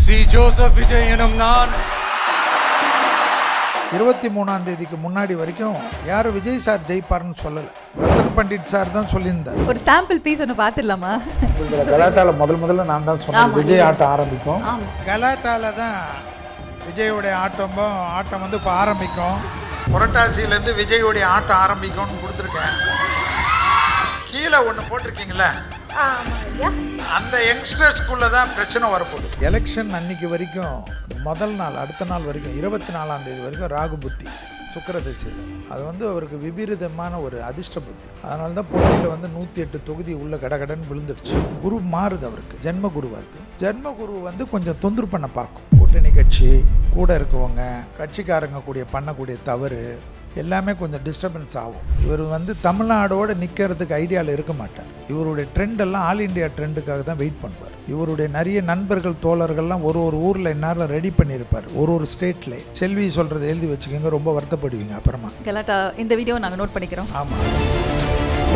C Joseph Vijay எனும் நான் 23ஆம் தேதிக்கு முன்னாடி வரைக்கும் யாரும் விஜய் சார் ஜெயிப்பார்னு சொல்லலை. ரத்தன் பண்டிட் சார் தான் சொல்லியிருந்தார். ஒரு சாம்பிள் பீஸ் ஒன்று பார்த்துடலாமா? கலாட்டால முதல்ல நான் தான் சொன்னேன் விஜய் ஆட்டம் ஆரம்பிக்கும். கலாட்டால தான் விஜயோடைய ஆட்டம் வந்து இப்போ ஆரம்பிக்கும். புரட்டாசியிலேருந்து விஜயோடைய ஆட்டம் ஆரம்பிக்கும்னு கொடுத்துருக்கேன். கீழே ஒன்று போட்டிருக்கீங்களே, அந்த யங்ஸ்டர்ஸ்குள்ள தான் பிரச்சனை வரப்போகுது. எலெக்ஷன் அன்னைக்கு வரைக்கும் முதல் நாள் அடுத்த நாள் வரைக்கும் 24ஆம் தேதி வரைக்கும் ராகு புத்தி சுக்கிர திசையில். அது வந்து அவருக்கு விபரீதமான ஒரு அதிர்ஷ்ட புத்தி. அதனால தான் போட்டியில் வந்து 108 தொகுதி உள்ள கடகடன்னு விழுந்துடுச்சு. குரு மாறுது அவருக்கு, ஜென்ம குருவாருக்கு. ஜென்ம குரு வந்து கொஞ்சம் தொந்தரவு பண்ண பார்க்கும். கூட்டணி கட்சி கூட இருக்கவங்க, கட்சிக்காரங்க பண்ணக்கூடிய தவறு எல்லாமே கொஞ்சம் டிஸ்டர்பன்ஸ் ஆகும். இவர் வந்து தமிழ்நாடோடு நிற்கிறதுக்கு ஐடியாவில் இருக்க மாட்டார். இவருடைய ட்ரெண்ட் எல்லாம் ஆல் இண்டியா ட்ரெண்டுக்காக தான் வெயிட் பண்ணுவார். இவருடைய நிறைய நண்பர்கள் தோழர்கள்லாம் ஒரு ஊரில் இந்நேரம் ரெடி பண்ணியிருப்பார். ஒரு ஸ்டேட்டில் செல்வி சொல்கிறத எழுதி வச்சுக்கோங்க, ரொம்ப வருத்தப்படுவீங்க அப்புறமா. கலாட்டா இந்த வீடியோ நாங்கள் நோட் பண்ணிக்கிறோம். ஆமாம்,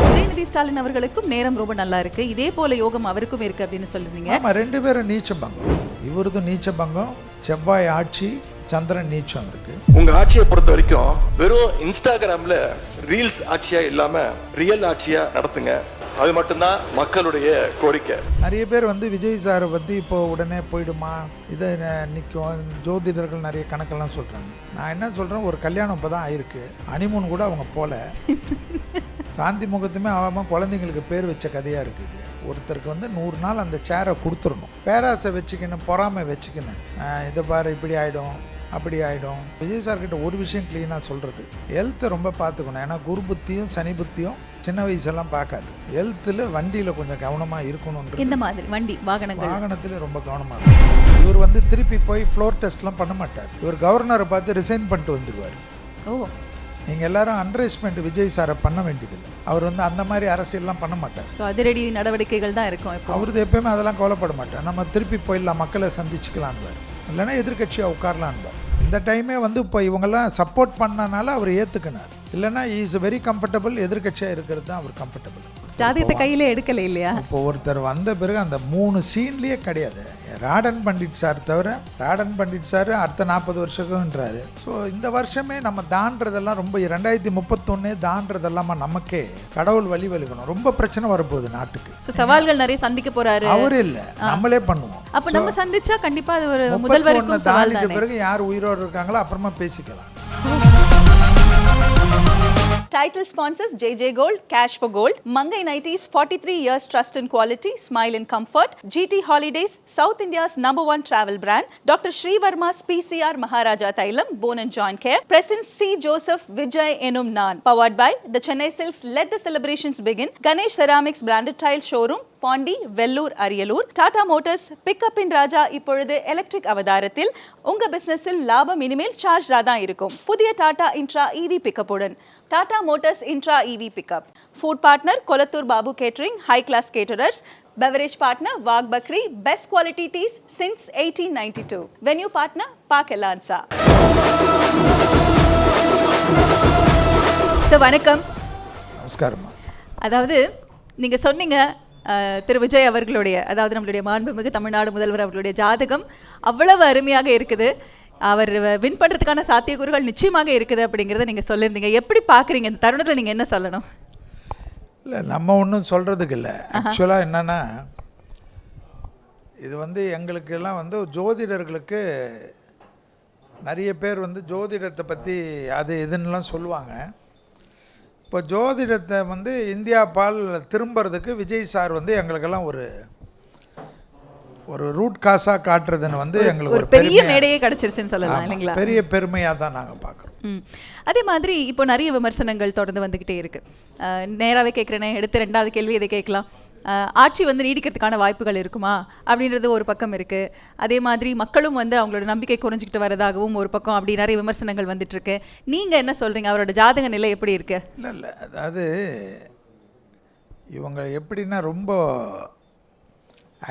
உதயநிதி ஸ்டாலின் அவர்களுக்கும் நேரம் ரொம்ப நல்லா இருக்குது, இதே போல யோகம் அவருக்கும் இருக்குது அப்படின்னு சொல்லியிருந்தீங்க. ஆமாம், 2 பேரும் நீச்ச பங்கம். இவரது நீச்ச பங்கம், செவ்வாய் ஆட்சி, சந்திரன் நீச்சம் இருக்கு. உங்க ஆட்சியை பொறுத்த வரைக்கும் வெறும் இன்ஸ்டாகிராம்ல ரீல்ஸ் ஆட்சியா இல்லாம ரியல் ஆட்சியா நடத்துங்க. அது மட்டும்தான் மக்களுடைய கோரிக்கை. நிறைய பேர் வந்து விஜய் சாரை பற்றி இப்போ உடனே போயிடுமா, இதை நிற்கும், ஜோதிடர்கள் நிறைய கணக்கெல்லாம் சொல்கிறாங்க. நான் என்ன சொல்கிறேன், ஒரு கல்யாணம் இப்போ தான் ஆயிருக்கு, ஹனிமூன் கூட அவங்க போல. சாந்தி முகத்துமே ஆகாமல் குழந்தைங்களுக்கு பேர் வச்ச கதையாக இருக்குது. ஒருத்தருக்கு வந்து 100 நாள் அந்த சேரை கொடுத்துடணும். பேராசை வச்சுக்கணும், பொறாமை வச்சுக்கணும். இதை பாரு இப்படி ஆகிடும் அப்படி ஆகிடும். விஜய் சார்கிட்ட ஒரு விஷயம் க்ளீனாக சொல்கிறது, ஹெல்த்தை ரொம்ப பார்த்துக்கணும். ஏன்னா குரு புத்தியும் சனி புத்தியும் சின்ன வயசெல்லாம் பார்க்காது. ஹெல்த்தில் வண்டியில் கொஞ்சம் கவனமாக இருக்கணும். இந்த மாதிரி வண்டி வாகனத்தில் ரொம்ப கவனமாக இருக்கும். இவர் வந்து திருப்பி போய் ஃப்ளோர் டெஸ்ட்லாம் பண்ண மாட்டார். இவர் கவர்னரை பார்த்து ரிசைன் பண்ணிட்டு வந்துடுவார். ஓ, நீங்கள் எல்லாரும் அண்டர்எஸ்டிமேட் விஜய் சாரை பண்ண வேண்டியதில்லை. அவர் வந்து அந்த மாதிரி அரசியல்லாம் பண்ண மாட்டார். ஸோ அதிரடி நடவடிக்கைகள் தான் இருக்கும். அவரது எப்பயுமே அதெல்லாம் கவலைப்பட மாட்டார். நம்ம திருப்பி போயிடலாம், மக்களை சந்திச்சுக்கலான்பார், இல்லைன்னா எதிர்கட்சியாக உட்காரலான்பார். இந்த டைமே வந்து இப்போ இவங்கெல்லாம் சப்போர்ட் பண்ணனால அவர் ஏற்றுக்கினார். இல்லைன்னா இஸ் வெரி கம்ஃபர்டபுள். எதிர்கட்சியாக இருக்கிறது தான் அவர் கம்ஃபர்டபுள். ஜாதகத்தை கையிலே எடுக்கல இல்லையா? இப்போ ஒருத்தர் வந்த பிறகு அந்த 3 சீன்லேயே கிடையாது. ராடன் பண்டிட் சார் தவிர, ராடன் பண்டிட் சார் அடுத்த 40 வருஷம்ன்றாரு. ஸோ இந்த வருஷமே நம்ம தாண்டதெல்லாம் ரொம்ப 2031 தாண்டதெல்லாமா நமக்கே கடவுள் வழி வலிக்கணும். ரொம்ப பிரச்சனை வரப்போகுது நாட்டுக்கு. ஸோ சவால்கள் நிறைய சந்திக்க போறாரு. அவரு இல்லை, நம்மளே பண்ணுவோம். அப்போ நம்ம சந்திச்சா கண்டிப்பா அது ஒரு முதல்வருக்கும் சவால் தானே. பிறகு யார் உயிரோடு இருக்காங்களோ அப்புறமா பேசிக்கலாம். Title sponsors JJ Gold, Cash for Gold, Mangai Nighties, 43 years trust and quality, smile and comfort, GT Holidays, South India's #1 travel brand, Dr. Sri Varma's PCR Maharaja Thailam, Bone and Joint Care, Present C. Joseph Vijay Enum Nan, powered by the Chennai Silks. Let the celebrations begin. Ganesh Ceramics branded tile showroom, Pondy, Vellore, Ariyalur. Tata Motors pickup இன் ராஜா இப்பொழுது electric அவதாரத்தில். உங்க பிசினஸில் லாபம் இனிமேல் சார்ஜா தான் இருக்கும். புதிய டாடா இன்ட்ரா EV பிக்கப்புடன் Tata Motors Intra EV pickup. Food partner Kolathur Babu catering, high class caterers. Beverage partner Wag Bakri, best quality teas since 1892. Venue partner Park Elansa. So வணக்கம். நமஸ்காரம். அதாவது நீங்க சொன்னீங்க திரு விஜய் அவர்களுடைய, அதாவது நம்மளுடைய மாண்புமிகு தமிழ்நாடு முதல்வர் அவர்களுடைய ஜாதகம் அவ்வளவு அருமையாக இருக்குது, அவர் வின் பண்ணுறதுக்கான சாத்தியக்கூறுகள் நிச்சயமாக இருக்குது அப்படிங்கிறத நீங்கள் சொல்லியிருந்தீங்க. எப்படி பார்க்குறீங்க இந்த தருணத்தில்? நீங்கள் என்ன சொல்லணும்? இல்லை, நம்ம ஒன்றும் சொல்கிறதுக்கு இல்லை. ஆக்சுவலாக என்னென்னா, இது வந்து எங்களுக்கெல்லாம் வந்து ஜோதிடர்களுக்கு நிறைய பேர் வந்து ஜோதிடத்தை பற்றி அது இதுன்னெலாம் சொல்லுவாங்க. இப்போ ஜோதிடத்தை வந்து இந்தியா பால் திரும்புறதுக்கு விஜய் சார் வந்து எங்களுக்கெல்லாம் ஒரு ரூட் காசாக காட்டுறதுன்னு வந்து எங்களுக்கு ஒரு பெரிய மேடையே கிடச்சிருச்சுன்னு சொல்லலாம் இல்லைங்களா? பெரிய பெருமையாக தான் நாங்கள் பார்க்குறோம். அதே மாதிரி இப்போ நிறைய விமர்சனங்கள் தொடர்ந்து வந்துக்கிட்டே இருக்குது. நேராகவே கேட்குறேனே, எடுத்து 2வது கேள்வி இதை கேட்கலாம். ஆட்சி வந்து நீடிக்கிறதுக்கான வாய்ப்புகள் இருக்குமா அப்படின்றது ஒரு பக்கம் இருக்குது. அதே மாதிரி மக்களும் வந்து அவங்களோட நம்பிக்கை குறைஞ்சிக்கிட்டு வரதாகவும் ஒரு பக்கம் அப்படி நிறைய விமர்சனங்கள் வந்துட்டுருக்கு. நீங்கள் என்ன சொல்கிறீங்க? அவரோட ஜாதக நிலை எப்படி இருக்கு? இல்லை, அதாவது இவங்க எப்படின்னா ரொம்ப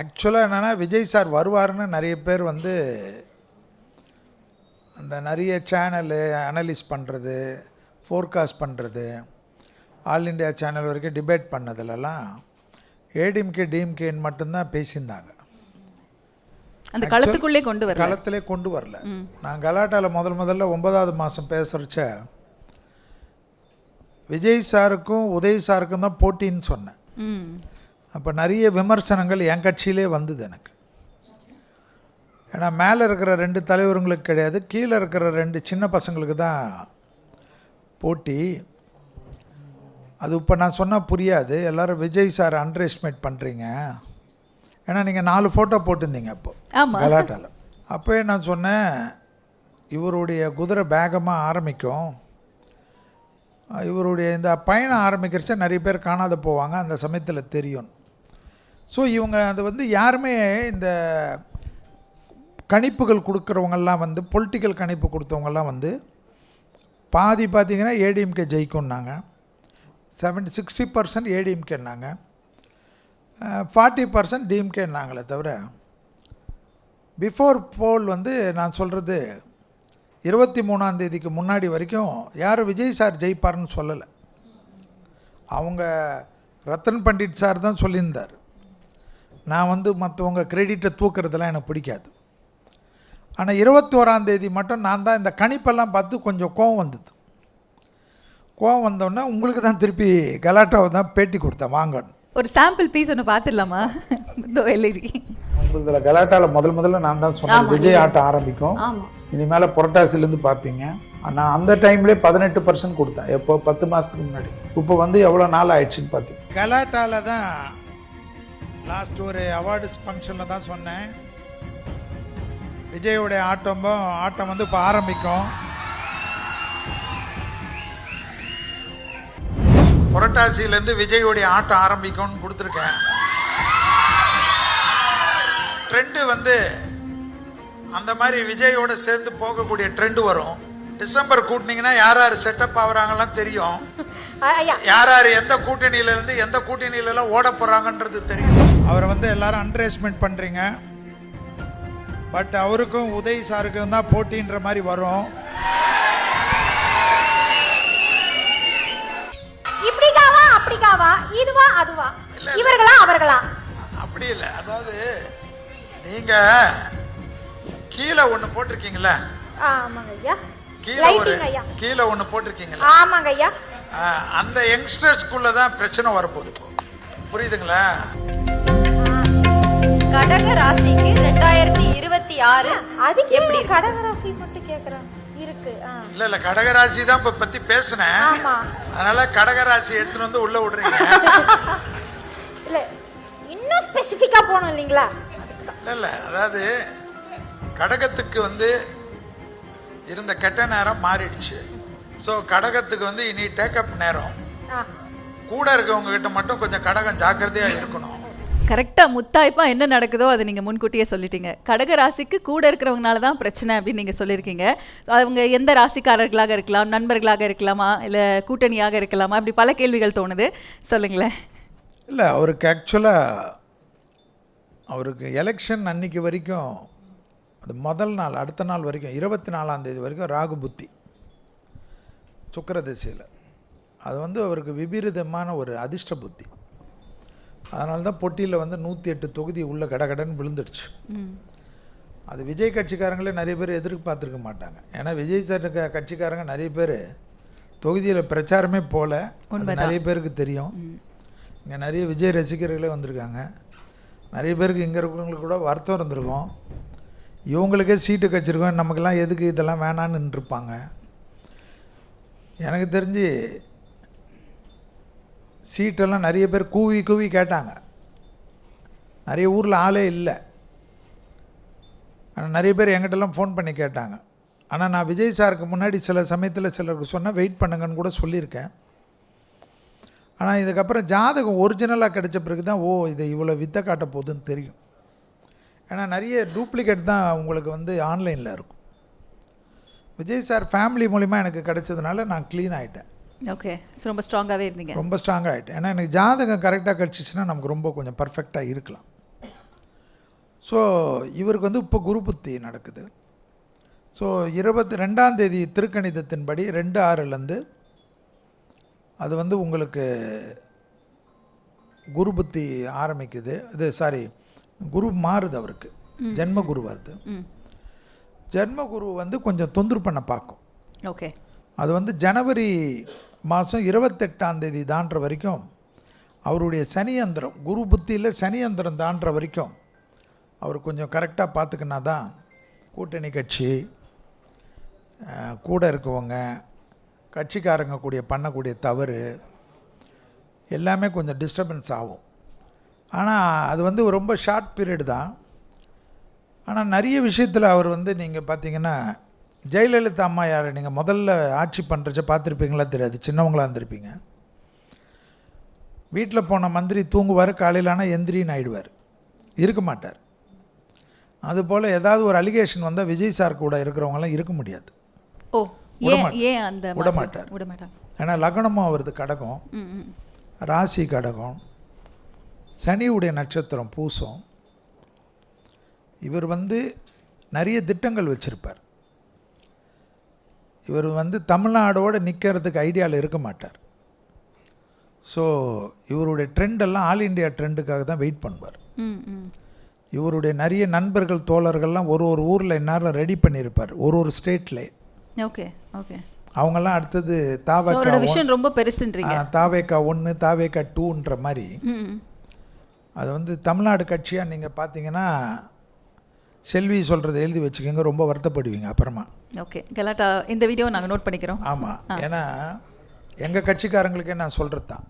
ஆக்சுவலாக என்னென்னா, விஜய் சார் வருவார்னு நிறைய பேர் வந்து அந்த நிறைய சேனலு அனலிஸ் பண்ணுறது, ஃபோர்காஸ்ட் பண்ணுறது, ஆல் இண்டியா சேனல் வரைக்கும் டிபேட் பண்ணதுலலாம் ஏடிஎம்கே டிஎம்கேன்னு மட்டும்தான் பேசியிருந்தாங்க. அந்த களத்துக்குள்ளே கொண்டு வரல. களத்திலே கொண்டு வரல. நான் கலாட்டாவில் முதல்ல 9வது மாதம் பேசுகிறச்ச விஜய் சாருக்கும் உதய் சாருக்கும் தான் போட்டின்னு சொன்னேன். அப்போ நிறைய விமர்சனங்கள் என் கட்சியிலே வந்தது எனக்கு. ஏன்னா மேலே இருக்கிற 2 தலைவர்களுக்கு கிடையாது, கீழே இருக்கிற 2 சின்ன பசங்களுக்கு தான் போட்டி. அது இப்போ நான் சொன்னால் புரியாது, எல்லோரும் விஜய் சார் அண்டர் எஸ்டிமேட் பண்ணுறீங்க. ஏன்னா நீங்கள் 4 ஃபோட்டோ போட்டிருந்தீங்க அப்போ கலாட்டாவில். அப்போயே நான் சொன்னேன், இவருடைய குதிரை வேகமாக ஆரம்பிக்கும், இவருடைய இந்த பயணம் ஆரம்பிக்கிறச்ச நிறைய பேர் காணாத போவாங்க, அந்த சமயத்தில் தெரியும். ஸோ இவங்க அது வந்து யாருமே இந்த கணிப்புகள் கொடுக்குறவங்கெல்லாம் வந்து பொலிட்டிக்கல் கணிப்பு கொடுத்தவங்கெல்லாம் வந்து பாதி பார்த்திங்கன்னா ஏடிஎம்கே ஜெயிக்கும்னாங்க, 60% ஏடிஎம்கேன்னாங்க, 40% டிஎம்கேன்னாங்களே தவிர பிஃபோர் போல் வந்து நான் சொல்கிறது 23ஆம் தேதிக்கு முன்னாடி வரைக்கும் யாரும் விஜய் சார் ஜெயிப்பார்னு சொல்லலை. அவங்க ரத்தன் பண்டிட் சார் தான் சொல்லியிருந்தார். நான் வந்து மற்றவங்க கிரெடிட்டை தூக்குறதெல்லாம் எனக்கு பிடிக்காது. ஆனால் 21ஆம் தேதி மட்டும் நான் தான் இந்த கணிப்பெல்லாம் பார்த்து கொஞ்சம் கோவம் வந்தது. கோவம் வந்தோடனே உங்களுக்கு தான் திருப்பி கலாட்டாவை தான் பேட்டி கொடுத்தேன், வாங்கன்னு. ஒரு சாம்பிள் பீஸ் ஒன்று பார்த்துடலாமா? உங்களதில் கலாட்டாவில் முதல்ல நான் தான் சொன்னேன் விஜய் ஆட்டம் ஆரம்பிக்கும், இனிமேல் புரட்டாசிலேருந்து பார்ப்பீங்க. நான் அந்த டைம்லேயே 18% கொடுத்தேன். எப்போ 10 மாதத்துக்கு முன்னாடி. இப்போ வந்து எவ்வளோ நாள் ஆயிடுச்சுன்னு பார்த்தீங்க. கலாட்டாவில் தான் லாஸ்ட் ஒரு அவார்ட்ஸ் ஃபங்க்ஷனில் தான் சொன்னேன், விஜயோடைய ஆட்டம் வந்து இப்போ ஆரம்பிக்கும். புரட்டாசியிலேருந்து விஜயோடைய ஆட்டம் ஆரம்பிக்கும்னு கொடுத்துருக்கேன். ட்ரெண்டு வந்து அந்த மாதிரி விஜயோட சேர்ந்து போகக்கூடிய ட்ரெண்டு வரும். டிசம்பர் கூட்டினீங்கன்னா யார் யார் செட்டப் ஆகுறாங்கலாம் தெரியும், யார் யார் எந்த கூட்டணியிலேருந்து எந்த கூட்டணியிலலாம் ஓட போகிறாங்கன்றது தெரியும். அவரை வந்து எல்லாரும் அண்டர் எஸ்டிமேட் பண்ணுறீங்க, பட் அவருக்கும் உதய் சாருக்கும் தான் போட்டின்ற மாதிரி வரும். இப்படிக்காவா அப்படிக்காவா, இதுவா அதுவா, இவர்களா அவர்களா, அப்படி இல்லை. அதாவது நீங்க கீழே ஒண்ணு போட்டிருக்கீங்களா? ஆமாங்க ஐயா. கீழே ஒண்ணு போட்டிருக்கீங்களா? ஆமாங்க ஐயா. அந்த யங்ஸ்டர்ஸ்குள்ள தான் பிரச்சனை வரப்போகுது, புரியுதுங்களா? கடக ராசிக்கு 2026 அதுக்கு எப்படி கடக ராசி மட்டும் கேக்குறேன் இருக்கு. இல்ல கடக ராசி தான் இப்ப பத்தி பேசுனேன், அதனால கடக ராசி எடுத்துட்டு வந்து உள்ள விடுறீங்க. இல்ல இன்னும் ஸ்பெசிஃபிக்கா போகணும் இல்லைங்களா? இல்ல அதாவது கடகத்துக்கு வந்து இருந்த கெட்ட நேரம் மாறிடுச்சு. ஸோ கடகத்துக்கு வந்து இனி டேக்கப் நேரம். கூட இருக்கவங்க கிட்ட மட்டும் கொஞ்சம் கடகம் ஜாக்கிரதையா இருக்கணும். கரெக்டாக முத்தாய்ப்பா என்ன நடக்குதோ அதை நீங்கள் முன்கூட்டியே சொல்லிட்டீங்க. கடக ராசிக்கு கூட இருக்கிறவங்கனால தான் பிரச்சனை அப்படின்னு நீங்கள் சொல்லியிருக்கீங்க. அவங்க எந்த ராசிக்காரர்களாக இருக்கலாம், நண்பர்களாக இருக்கலாமா, இல்லை கூட்டணியாக இருக்கலாமா, அப்படி பல கேள்விகள் தோணுது, சொல்லுங்களேன். இல்லை அவருக்கு ஆக்சுவலாக அவருக்கு எலெக்ஷன் அன்னைக்கு வரைக்கும், அது முதல் நாள் அடுத்த நாள் வரைக்கும் 24ஆம் தேதி வரைக்கும் ராகு புத்தி சுக்கிர திசையில். அது வந்து அவருக்கு விபரீதமான ஒரு அதிர்ஷ்ட புத்தி. அதனால தான் பொட்டியில் வந்து 108 தொகுதி உள்ள கடகடன்னு விழுந்துடுச்சு. அது விஜய் கட்சிக்காரங்களே நிறைய பேர் எதிர்பார்த்துருக்க மாட்டாங்க. ஏன்னா விஜய் சார் கட்சிக்காரங்க நிறைய பேர் தொகுதியில் பிரச்சாரமே போல, நிறைய பேருக்கு தெரியும். இங்கே நிறைய விஜய் ரசிகர்களே வந்திருக்காங்க. நிறைய பேருக்கு இங்கே இருக்கிறவங்களுக்கு கூட வருத்தம் இருந்திருக்கும், இவங்களுக்கே சீட்டு கட்சிருக்கோம், நமக்கெல்லாம் எதுக்கு இதெல்லாம் வேணான்னு நின்றுருப்பாங்க. எனக்கு தெரிஞ்சு சீட்டெல்லாம் நிறைய பேர் கூவி கேட்டாங்க. நிறைய ஊரில் ஆளே இல்லை, ஆனால் நிறைய பேர் என்கிட்டலாம் ஃபோன் பண்ணி கேட்டாங்க. ஆனால் நான் விஜய் சாருக்கு முன்னாடி சில சமயத்தில் சிலருக்கு சொன்னால் வெயிட் பண்ணுங்கன்னு கூட சொல்லியிருக்கேன். ஆனால் இதுக்கப்புறம் ஜாதகம் ஒரிஜினலாக கிடைச்ச பிறகு தான் இதை இவ்வளோ வித்தை காட்ட போகுதுன்னு தெரியும். ஏன்னா நிறைய டூப்ளிகேட் தான் உங்களுக்கு வந்து ஆன்லைனில் இருக்கும். விஜய் சார் ஃபேமிலி மூலிமா எனக்கு கிடைச்சதுனால நான் க்ளீன் ஆகிட்டேன். ஓகே, ரொம்ப ஸ்ட்ராங்காகவே இருந்தீங்க. ரொம்ப ஸ்ட்ராங்காக ஆகிட்டேன். ஏன்னா எனக்கு ஜாதகம் கரெக்டாக கிடச்சிச்சின்னா நமக்கு ரொம்ப கொஞ்சம் பர்ஃபெக்டாக இருக்கலாம். ஸோ இவருக்கு வந்து இப்போ குரு புத்தி நடக்குது. ஸோ 22ஆம் தேதி திருக்கணிதத்தின்படி 2/6 அது வந்து உங்களுக்கு குரு புத்தி ஆரம்பிக்குது. குரு மாறுது அவருக்கு. ஜென்மகுரு வருது. ஜென்மகுரு வந்து கொஞ்சம் தொந்தரவு பண்ண பார்க்கும். ஓகே. அது வந்து ஜனவரி மாதம் 28 தாண்டுற வரைக்கும் அவருடைய சனியந்திரம், குரு புத்தியில் சனியந்திரம் தாண்டுற வரைக்கும் அவர் கொஞ்சம் கரெக்டாக பார்த்துக்கினா தான் கூட்டணி கட்சி கூட இருக்கவங்க கட்சிக்காரங்க கூடிய பண்ணக்கூடிய தவறு எல்லாமே கொஞ்சம் டிஸ்டர்பன்ஸ் ஆகும். ஆனால் அது வந்து ரொம்ப ஷார்ட் பீரியட் தான். ஆனால் நிறைய விஷயத்தில் அவர் வந்து நீங்கள் பார்த்தீங்கன்னா ஜெயலலிதா அம்மா யார் நீங்கள் முதல்ல ஆட்சி பண்ணுறச்ச பார்த்துருப்பீங்களா தெரியாது, சின்னவங்களாக இருந்திருப்பீங்க. வீட்டில் போன மந்திரி தூங்குவார், காலையில் ஆனால் எந்திரின்னு ஆகிடுவார், இருக்க மாட்டார். அதுபோல் ஏதாவது ஒரு அலிகேஷன் வந்தால் விஜய் சார் கூட இருக்கிறவங்களாம் இருக்க முடியாது. ஓ, ஏன் அந்த விடமாட்டார். ஏன்னா லக்னமும் அவரது கடகம், ராசி கடகம், சனியுடைய நட்சத்திரம் பூசம். இவர் வந்து நிறைய திட்டங்கள் வச்சுருப்பார். இவர் வந்து தமிழ்நாடோடு நிற்கிறதுக்கு ஐடியாவில் இருக்க மாட்டார். ஸோ இவருடைய ட்ரெண்டெல்லாம் ஆல் இண்டியா ட்ரெண்டுக்காக தான் வெயிட் பண்ணுவார். இவருடைய நிறைய நண்பர்கள் தோழர்கள்லாம் ஒரு ஒரு ஊரில் இந்நேரம் ரெடி பண்ணியிருப்பார், ஒரு ஒரு ஸ்டேட்லே. Okay okay. அவங்கெல்லாம் அடுத்தது தாவேக்கா விஷயம் ரொம்ப பெருசுன்றீங்க. தாவேக்கா 1 தாவேக்கா 2ன்ற மாதிரி. அது வந்து தமிழ்நாடு கட்சியாக நீங்கள் பார்த்தீங்கன்னா செல்வி சொல்கிறத எழுதி வச்சுக்கோங்க, ரொம்ப வருத்தப்படுவீங்க அப்புறமா. ஓகே கலாட்டா, இந்த வீடியோ நாங்கள் நோட் பண்ணிக்கிறோம். ஆமாம், ஏன்னா எங்கள் கட்சிக்காரங்களுக்கே நான் சொல்கிறது தான்.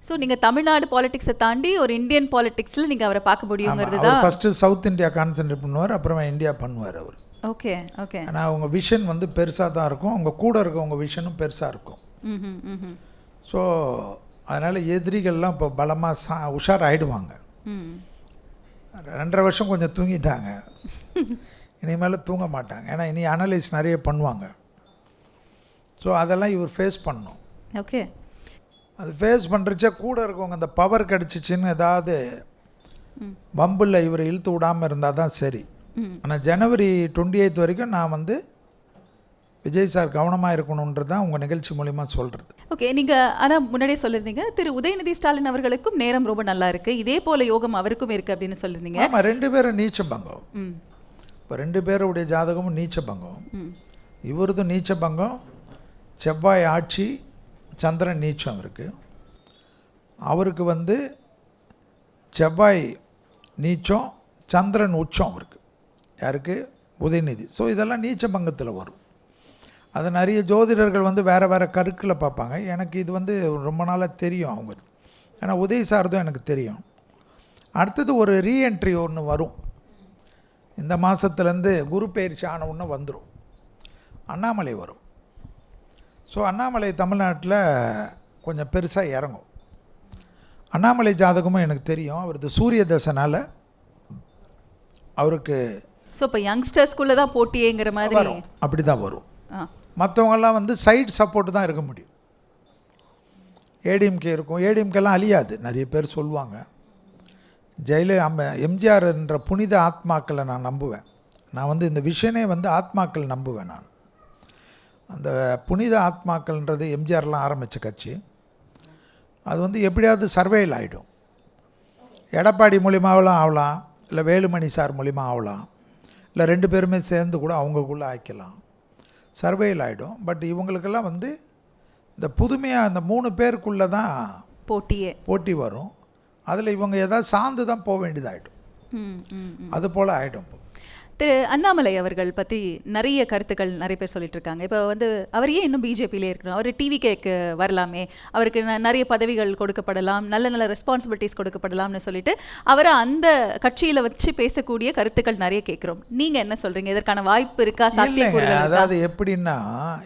ஸோ நீங்கள் தமிழ்நாடு பாலிடிக்ஸை தாண்டி ஒரு இந்தியன் பாலிடிக்ஸில் நீங்கள் அவரை பார்க்க முடியுங்கிறது தான். ஃபஸ்ட்டு சவுத் இந்தியா கான்சென்ட்ரேட் பண்ணுவார், அப்புறமா இந்தியா பண்ணுவார் அவர். Okay okay. ஆனால் அவங்க விஷன் வந்து பெருசாக தான் இருக்கும், அவங்க கூட இருக்கவங்க விஷனும் பெருசாக இருக்கும். ஸோ அதனால் எதிரிகள்லாம் இப்போ பலமாக உஷார் ஆகிடுவாங்க. 2.5 வருஷம் கொஞ்சம் தூங்கிட்டாங்க, இனிமேல் தூங்க மாட்டாங்க. ஏன்னா இனி அனலைஸ் நிறைய பண்ணுவாங்க. ஸோ அதெல்லாம் இவர் ஃபேஸ் பண்ணணும். ஓகே. அது ஃபேஸ் பண்ணுறச்சா கூட இருக்கவங்க அந்த பவர் கிடச்சிச்சின்னு ஏதாவது பம்பில் இவர் இழுத்து விடாமல் இருந்தால் தான் சரி. ஆனால் ஜனவரி 28 வரைக்கும் நான் வந்து விஜய் சார் கவனமாக இருக்கணுன்றது தான் உங்கள் நிகழ்ச்சி மூலிமா சொல்கிறது. ஓகே. நீங்கள் ஆனால் முன்னாடியே சொல்லியிருந்தீங்க திரு உதயநிதி ஸ்டாலின் அவர்களுக்கும் நேரம் ரொம்ப நல்லா இருக்குது, இதே போல் யோகம் அவருக்கும் இருக்குது அப்படின்னு சொல்லியிருந்தீங்க. ஆமாம், 2 பேரும் நீச்ச பங்கம். இப்போ 2 பேருடைய ஜாதகமும் நீச்ச பங்கம். இவரதும் நீச்ச பங்கம், செவ்வாய் ஆட்சி, சந்திரன் நீச்சம் இருக்குது. அவருக்கு வந்து செவ்வாய் நீச்சம், சந்திரன் உச்சம் இருக்குது. யாருக்கு? உதயநிதி. ஸோ இதெல்லாம் நீச்ச பங்கத்தில் வரும். அது நிறைய ஜோதிடர்கள் வந்து வேறு வேறு கருக்களை பார்ப்பாங்க. எனக்கு இது வந்து ரொம்ப நாளாக தெரியும் அவங்க, ஏன்னா உதய சார்தும் எனக்கு தெரியும். அடுத்தது ஒரு ரீஎன்ட்ரி ஒன்று வரும் இந்த மாதத்துலேருந்து, குரு பயிற்சி ஆன ஒன்று வந்துடும், அண்ணாமலை வரும். ஸோ அண்ணாமலை தமிழ்நாட்டில் கொஞ்சம் பெருசாக இறங்கும். அண்ணாமலை ஜாதகமும் எனக்கு தெரியும், அவரது சூரிய தசைனால் அவருக்கு. ஸோ இப்போ யங்ஸ்டர்ஸ்குள்ளே தான் போட்டியேங்கிற மாதிரி அப்படி தான் வரும். மற்றவங்கெல்லாம் வந்து சைடு சப்போர்ட்டு தான் இருக்க முடியும். ஏடிஎம்கே இருக்கும், ஏடிஎம்கேலாம் அழியாது நிறைய பேர் சொல்லுவாங்க. எம்ஜிஆர் என்ற புனித ஆத்மாக்களை நான் நம்புவேன். நான் வந்து இந்த விஷயனே வந்து ஆத்மாக்கள் நம்புவேன். நான் அந்த புனித ஆத்மாக்கள்ன்றது எம்ஜிஆர்லாம் ஆரம்பித்த கட்சி. அது வந்து எப்படியாவது சர்வேல் ஆகிடும். எடப்பாடி மூலிமாவெலாம் ஆகலாம், இல்லை வேலுமணி சார் மூலிமா ஆகலாம், இல்லை 2 பேருமே சேர்ந்து கூட அவங்களுக்குள்ளே ஆய்க்கலாம், சர்வேல் ஆகிடும். பட் இவங்களுக்கெல்லாம் வந்து இந்த புதுமையாக அந்த 3 பேருக்குள்ளே தான் போட்டி வரும். அதில் இவங்க ஏதாவது சார்ந்து தான் போக வேண்டியதாகிடும். அது போல் ஆகிடும். திரு அண்ணாமலை அவர்கள் பற்றி நிறைய கருத்துக்கள் நிறைய பேர் சொல்லிட்டு இருக்காங்க. இப்போ வந்து அவர் ஏன் இன்னும் பிஜேபியிலே இருக்கணும், அவர் டிவிகேக்கு வரலாமே, அவருக்கு நிறைய பதவிகள் கொடுக்கப்படலாம், நல்ல நல்ல ரெஸ்பான்சிபிலிட்டிஸ் கொடுக்கப்படலாம்னு சொல்லிட்டு அவரை அந்த கட்சியில் வச்சு பேசக்கூடிய கருத்துக்கள் நிறைய கேட்குறோம். நீங்கள் என்ன சொல்கிறீங்க, இதற்கான வாய்ப்பு இருக்கா, சாத்தியக்கூறுகள்? அதாவது எப்படின்னா,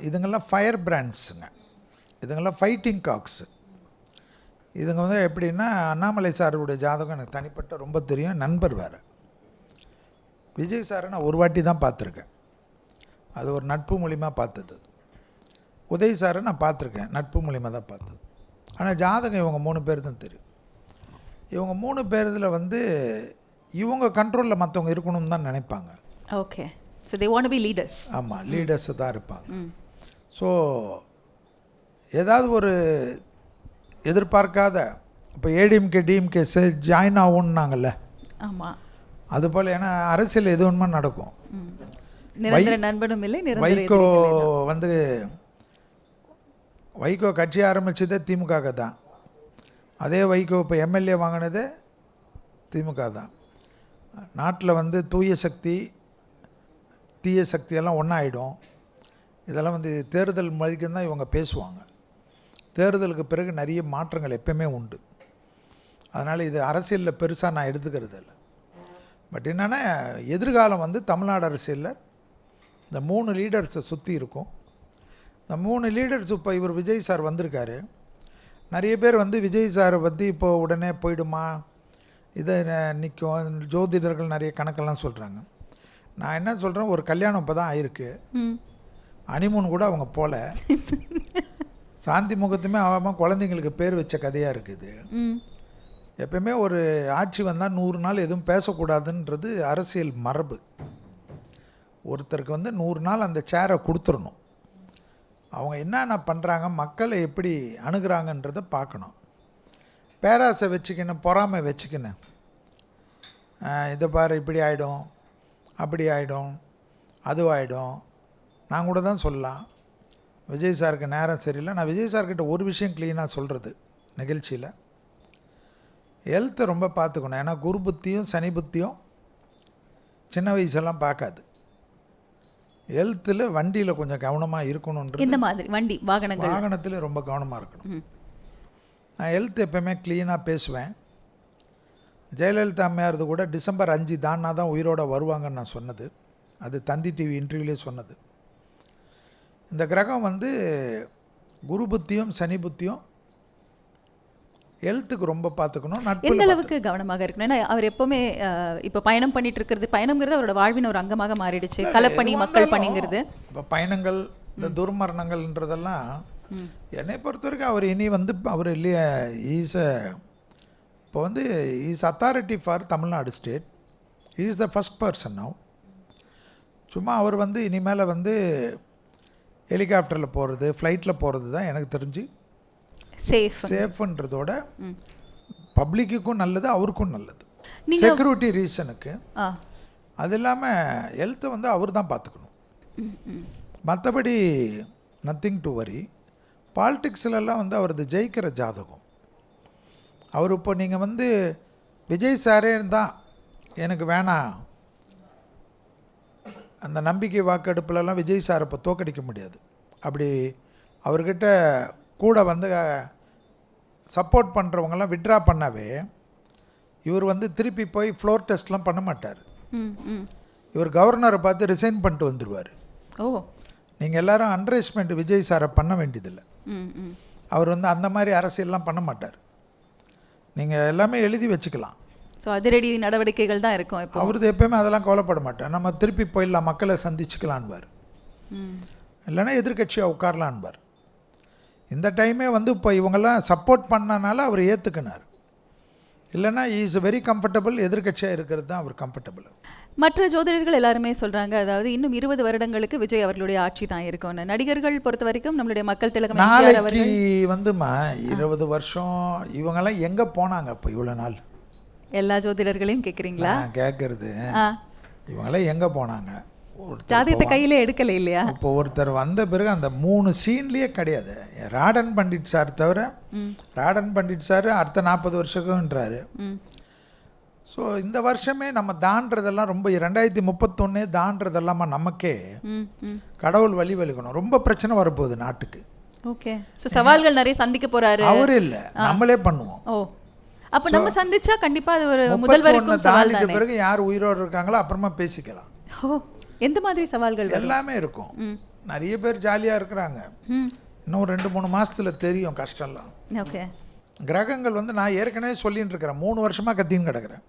இதுங்கெல்லாம் ஃபயர் பிராண்ட்ஸுங்க, இதுங்கெல்லாம் ஃபைட்டிங் காக்ஸு. இதுங்க வந்து எப்படின்னா, அண்ணாமலை சாருடைய ஜாதகம் எனக்கு தனிப்பட்ட ரொம்ப தெரியும், நண்பர் வேறு. விஜய் சாரை நான் ஒரு வாட்டி தான் பார்த்துருக்கேன், அது ஒரு நட்பு மூலிமா பார்த்தது. உதய் சாரை நான் பார்த்துருக்கேன், நட்பு மூலிமா தான் பார்த்தது. ஆனால் ஜாதகம் இவங்க 3 பேர் தான் தெரியும். இவங்க 3 பேரில் வந்து இவங்க கண்ட்ரோலில் மற்றவங்க இருக்கணும்னு தான் நினைப்பாங்க. Okay. So they want to be leaders. ஆமாம், லீடர்ஸு தான் இருப்பாங்க. ஸோ ஏதாவது ஒரு எதிர்பார்க்காத, இப்போ ஏடிஎம்கே டிஎம்கே ஜாயின் ஆகும்னாங்கல்ல, ஆமாம், அதுபோல் ஏன்னா அரசியல் எது ஒன்றுமா நடக்கும். நிரந்தர நண்பனும் இல்லை, வைகோ வந்து வைகோ கட்சி ஆரம்பித்ததே திமுக தான். அதே வைகோ இப்போ எம்எல்ஏ வாங்கினதே திமுக தான். நாட்டில் வந்து தூய சக்தி தீய சக்தியெல்லாம் ஒன்றாயிடும். இதெல்லாம் வந்து தேர்தல் வரைக்கும் தான் இவங்க பேசுவாங்க. தேர்தலுக்கு பிறகு நிறைய மாற்றங்கள் எப்பவுமே உண்டு. அதனால் இது அரசியலில் பெருசாக நான் எடுத்துக்கிறது இல்லை. பட் என்னென்னா எதிர்காலம் வந்து தமிழ்நாடு அரசியலில் இந்த 3 லீடர்ஸை சுற்றி இருக்கும். இந்த 3 லீடர்ஸ் இப்போ இவர் விஜய் சார் வந்திருக்காரு. நிறைய பேர் வந்து விஜய் சாரை பற்றி இப்போ உடனே போயிடுமா, இதை நிற்கும், ஜோதிடர்கள் நிறைய கணக்கெல்லாம் சொல்கிறாங்க. நான் என்ன சொல்கிறேன், ஒரு கல்யாணம் இப்போ தான் ஆயிருக்கு, ஹனிமூன் கூட அவங்க போல, சாந்தி முகத்துமே ஆகாமல் குழந்தைங்களுக்கு பேர் வச்ச கதையாக இருக்குது. எப்பவுமே ஒரு ஆட்சி வந்தால் 100 நாள் எதுவும் பேசக்கூடாதுன்றது அரசியல் மரபு. ஒருத்தருக்கு வந்து 100 நாள் அந்த சேரை கொடுத்துடணும். அவங்க என்னென்ன பண்ணுறாங்க, மக்களை எப்படி அணுகிறாங்கன்றதை பார்க்கணும். பேராசை வச்சுக்கணும், பொறாமை வச்சுக்கணும். இதை பாரு இப்படி ஆகிடும், அப்படி ஆகிடும், அதுவாகிடும். நான் கூட தான் சொல்லலாம், விஜய் சாருக்கு நேரம் சரியில்லை. நான் விஜய் சார்கிட்ட ஒரு விஷயம் க்ளீனாக சொல்கிறது நிகழ்ச்சியில், ஹெல்த்தை ரொம்ப பார்த்துக்கணும். ஏன்னா குரு புத்தியும் சனி புத்தியும் சின்ன வயசெல்லாம் பார்க்காது. ஹெல்த்தில் வண்டியில் கொஞ்சம் கவனமாக இருக்கணுன்றது. இந்த மாதிரி வண்டி வாகனத்தில் ரொம்ப கவனமாக இருக்கணும். நான் ஹெல்த் எப்போயுமே க்ளீனாக பேசுவேன். ஜெயலலிதா அம்மையாரது கூட டிசம்பர் 5 தான்னா தான் உயிரோடு வருவாங்கன்னு நான் சொன்னது. அது தந்தி டிவி இன்டர்வியூலே சொன்னது. இந்த கிரகம் வந்து குரு புத்தியும் சனி புத்தியும் ஹெல்த்துக்கு ரொம்ப பார்த்துக்கணும். எந்த அளவுக்கு கவனமாக இருக்கணும்? ஏன்னா அவர் எப்போவுமே இப்போ பயணம் பண்ணிட்டு இருக்கிறது, பயணம்ங்கிறது அவரோட வாழ்வின் ஒரு அங்கமாக மாறிடுச்சு. களப்பணி, மக்கள் பணிங்கிறது. இப்போ பயணங்கள், இந்த துர்மரணங்கள்ன்றதெல்லாம் என்னை பொறுத்த வரைக்கும் அவர் இனி வந்து அவர் இல்லையா இப்போ வந்து is authority for Tamil Nadu state. Is the first person now. சும்மா அவர் வந்து இனிமேல் வந்து ஹெலிகாப்டரில் போகிறது, ஃப்ளைட்டில் போகிறது தான் எனக்கு தெரிஞ்சு சேஃப்ன்றதோட பப்ளிக்குக்கும் நல்லது, அவருக்கும் நல்லது, செக்யூரிட்டி ரீசனுக்கு. அது இல்லாமல் ஹெல்த்தை வந்து அவர் தான் பார்த்துக்கணும். மற்றபடி நத்திங் டு வரி. பாலிட்டிக்ஸ்லலாம் வந்து அவரது ஜெயிக்கிற ஜாதகம். அவர் இப்போ நீங்கள் வந்து விஜய் சாரே இருந்தால் எனக்கு வேணாம், அந்த நம்பிக்கை வாக்கெடுப்புலலாம் விஜய் சாரை இப்போ தோக்கடிக்க முடியாது. அப்படி அவர்கிட்ட கூட வந்து சப்போர்ட் பண்ணுறவங்கெல்லாம் விட்ரா பண்ணாவே இவர் வந்து திருப்பி போய் ஃப்ளோர் டெஸ்ட்லாம் பண்ண மாட்டார். இவர் கவர்னரை பார்த்து ரிசைன் பண்ணிட்டு வந்துடுவார். நீங்கள் எல்லாரும் அண்டர் எஸ்டிமேட் விஜய் சாரை பண்ண வேண்டியதில்லை. அவர் வந்து அந்த மாதிரி அரசியல்லாம் பண்ண மாட்டார். நீங்கள் எல்லாமே எழுதி வச்சுக்கலாம். ஸோ அதிரடி நடவடிக்கைகள் தான் இருக்கும். இப்போ அவரது எப்போயுமே அதெல்லாம் கவலைப்பட மாட்டார். நம்ம திருப்பி போயிடலாம், மக்களை சந்திச்சுக்கலான்பார், இல்லைன்னா எதிர்கட்சியாக உட்காரலான்பார். இந்த டைமே வந்து இப்போ இவங்கெல்லாம் சப்போர்ட் பண்ணனால அவர் ஏற்றுக்கினார். இல்லைன்னா இஸ் வெரி கம்ஃபர்டபுள். எதிர்கட்சியாக இருக்கிறது தான் அவர் கம்ஃபர்டபுள். மற்ற ஜோதிடர்கள் எல்லாருமே சொல்கிறாங்க, அதாவது இன்னும் 20 வருடங்களுக்கு விஜய் அவர்களுடைய ஆட்சி தான் இருக்கும்னு. நடிகர்கள் பொறுத்த வரைக்கும் நம்மளுடைய மக்கள் திலகம் நாளைக்கு வந்துமா 20 வருஷம் இவங்கெல்லாம் எங்கே போனாங்க இப்போ இவ்வளோ நாள்? எல்லா ஜோதிடர்களையும் கேட்குறீங்களா? கேட்குறது இவங்கெல்லாம் எங்கே போனாங்க? ஜாதகத்தை கையிலே எடுக்கலை இல்லையா? இப்போ ஒருத்தர் வந்த பிறகு அந்த 3 சீன்லேயே கிடையாது. ராடன் பண்டிட் சார் தவிர, ராடன் பண்டிட் சார் அடுத்த 40 வருஷம்ன்றாரு. ஸோ இந்த வருஷமே நம்ம தான்றதெல்லாம் ரொம்ப 2031 தான்றதெல்லாமா நமக்கே கடவுள் வழி வலிக்கணும். ரொம்ப பிரச்சனை வரப்போகுது நாட்டுக்கு. ஓகே, ஸோ சவால்கள் நிறைய சந்திக்க போறாரு. அவர் இல்லை, நம்மளே பண்ணுவோம். ஓ, அப்போ நம்ம சந்திச்சா கண்டிப்பாக அது ஒரு முதல்வருக்கும் சவால் தானே. பிறகு யார் உயிரோடு இருக்காங்களோ அப்புறமா பேசிக்கலாம். ஓ, எந்த மாதிரி சவால்கள்? எல்லாமே இருக்கும். நிறைய பேர் ஜாலியாக இருக்கிறாங்க. இன்னும் 2-3 மாதத்தில் தெரியும் கஷ்டம்லாம். ஓகே, கிரகங்கள் வந்து நான் ஏற்கனவே சொல்லின்னு இருக்கிறேன், 3 வருஷமாக கத்தின்னு கிடக்கிறேன்.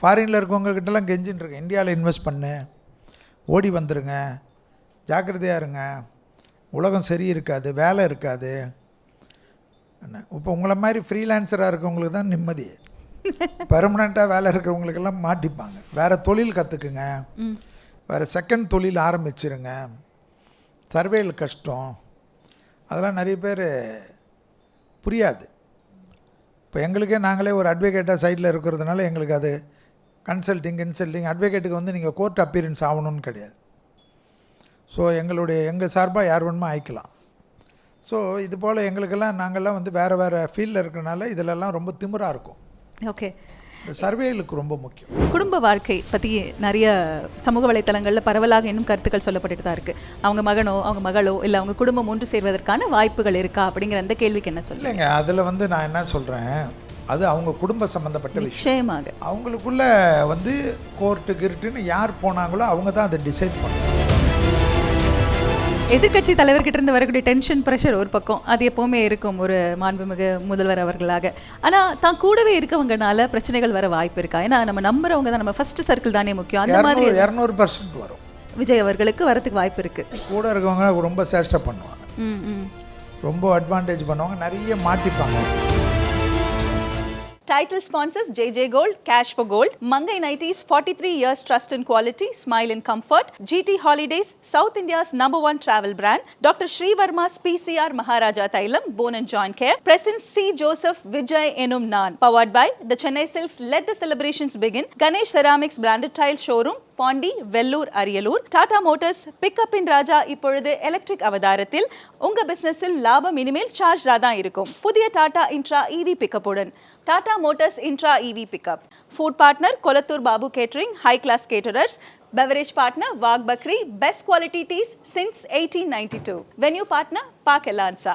ஃபாரினில் இருக்கவங்ககிட்டலாம் கெஞ்சின்னு இருக்கேன், இந்தியாவில் இன்வெஸ்ட் பண்ணு, ஓடி வந்துடுங்க, ஜாக்கிரதையாக இருங்க, உலகம் சரி இருக்காது, வேலை இருக்காது. இப்போ உங்களை மாதிரி ஃப்ரீலான்சராக இருக்கவங்களுக்கு தான் நிம்மதி. பெர்மனண்ட்டாக வேலை இருக்கிறவங்களுக்கெல்லாம் மாட்டிப்பாங்க. வேறு தொழில் கற்றுக்குங்க, வேறு செகண்ட் தொழில் ஆரம்பிச்சிருங்க, சர்வேயில் கஷ்டம். அதெல்லாம் நிறைய பேர் புரியாது. இப்போ எங்களுக்கே நாங்களே ஒரு அட்வொகேட்டாக சைடில் இருக்கிறதுனால எங்களுக்கு அது கன்சல்டிங் அட்வொகேட்டுக்கு வந்து நீங்கள் கோர்ட் அப்பியரன்ஸ் ஆகணும்னு கிடையாது. ஸோ எங்கள் சார்பாக யார் வேணுமோ ஆயிக்கலாம். ஸோ இது போல் எங்களுக்கெல்லாம் நாங்கள்லாம் வந்து வேறு ஃபீல்டில் இருக்கிறனால இதிலெல்லாம் ரொம்ப திமிராக இருக்கும். ஓகே, இந்த சர்வேலுக்கு ரொம்ப முக்கியம். குடும்ப வாழ்க்கை பற்றி நிறைய சமூக வலைத்தளங்களில் பரவலாக இன்னும் கருத்துக்கள் சொல்லப்பட்டுட்டு தான் இருக்குது. அவங்க மகனோ அவங்க மகளோ இல்லை அவங்க குடும்பம் ஒன்று சேர்வதற்கான வாய்ப்புகள் இருக்கா அப்படிங்கிற அந்த கேள்விக்கு என்ன சொல்லுங்க? இல்லைங்க, அதில் வந்து நான் என்ன சொல்கிறேன், அது அவங்க குடும்ப சம்மந்தப்பட்ட விஷயம். நிச்சயமாக அவங்களுக்குள்ள வந்து கோர்ட்டு கிருட்டுன்னு யார் போனாங்களோ அவங்க தான் அதை டிசைட் பண்ணுவாங்க. எதிர்க்கட்சி தலைவர்கிட்ட இருந்து வரக்கூடிய டென்ஷன் ப்ரெஷர் ஒரு பக்கம், அது எப்போவுமே இருக்கும் ஒரு மாண்புமிகு முதல்வர் அவர்களாக. ஆனால் தான் கூடவே இருக்கவங்கனால பிரச்சனைகள் வர வாய்ப்பு இருக்கா? ஏன்னா நம்ம நம்புறவங்க தான், நம்ம ஃபர்ஸ்ட் சர்க்கிள் தானே முக்கியம். அந்த மாதிரி 200% வரும். விஜய் அவர்களுக்கு வரதுக்கு வாய்ப்பு இருக்கு. கூட இருக்கவங்க ரொம்ப சேஷ்டை பண்ணுவாங்க, ரொம்ப அட்வான்டேஜ் பண்ணுவாங்க, நிறைய மாட்டிப்பாங்க. Title sponsors JJ Gold, Cash for Gold, Mangai Nighties, 43 years trust and quality, smile and comfort, GT Holidays, South India's #1 travel brand, Dr. Sri Varma's PCR Maharaja Thailam, Bone and Joint Care, Present C. Joseph Vijay Enum Nan, powered by the Chennai Silks, let the celebrations begin, Ganesh Ceramics branded tile showroom, Pondy, Vellore, Ariyalur, Tata Motors, pickup இன் ராஜா இப்பொழுது electric அவதாரத்தில். உங்க பிசினஸில் லாபம் இனிமேல் சார்ஜா தான் இருக்கும். புதிய டாடா இன்ட்ரா இவி பிக்கப்புடன் Tata Motors Intra EV pickup. Food partner Kolathur Babu catering, high class caterers. Beverage partner Wagh Bakri, best quality teas since 1892. Venue partner Park Elanza.